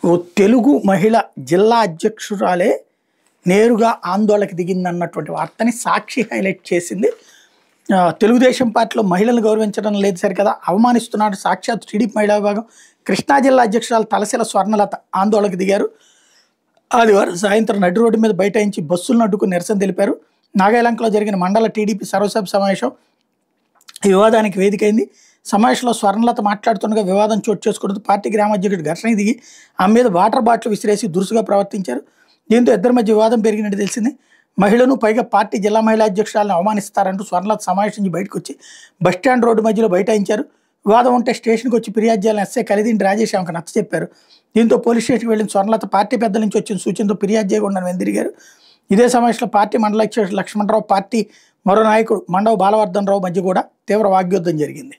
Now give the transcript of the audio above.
ఓ తెలుగు మహిళ జిల్లా అధ్యక్షురాలే నేరుగా ఆందోళనకి దిగిందన్నటువంటి వార్తని సాక్షి హైలైట్ చేసింది. తెలుగుదేశం పార్టీలో మహిళలను గౌరవించడం లేదు సరికదా, అవమానిస్తున్నాడు సాక్షాత్ టీడీపీ మహిళా విభాగం. కృష్ణా జిల్లా అధ్యక్షురాలు తలశీల స్వర్ణలత ఆందోళనకు దిగారు. ఆదివారం సాయంత్రం నడి రోడ్డు మీద బైఠాయించి బస్సులను అడ్డుకుని నిరసన తెలిపారు. నాగాలంకలో జరిగిన మండల టీడీపీ సర్వసభ్య సమావేశం ఈ వివాదానికి వేదికైంది. సమావేశంలో స్వర్ణలత మాట్లాడుతుండగా వివాదం చోటు చేసుకోవడంతో పార్టీ గ్రామాధ్యక్షుడు ఘర్షణకు దిగి ఆమె మీద వాటర్ బాటిల్ విసిరేసి దురుసుగా ప్రవర్తించారు. దీంతో ఇద్దరి మధ్య వివాదం పెరిగినట్టు తెలిసింది. మహిళను పైగా పార్టీ జిల్లా మహిళా అధ్యక్షురాలను అవమానిస్తారంటూ స్వర్ణలత సమావేశం నుంచి బయటకు వచ్చి బస్టాండ్ రోడ్డు మధ్యలో బైఠాయించారు. వివాదం ఉంటే స్టేషన్కి వచ్చి ఫిర్యాదు చేయాలని ఎస్ఐ కలిదింటి రాజేష్ ఆమెకు నచ్చచెప్పారు. దీంతో పోలీస్ స్టేషన్కి వెళ్ళిన స్వర్ణలత పార్టీ పెద్దల నుంచి వచ్చిన సూచనతో ఫిర్యాదు చేయకుండా వెందిరిగారు. ఇదే సమావేశంలో పార్టీ మండల అధ్యక్షుడు లక్ష్మణరావు, పార్టీ మరో నాయకుడు మండవ బాలవర్ధన్ రావు మధ్య కూడా తీవ్ర వాగ్యుద్ధం జరిగింది.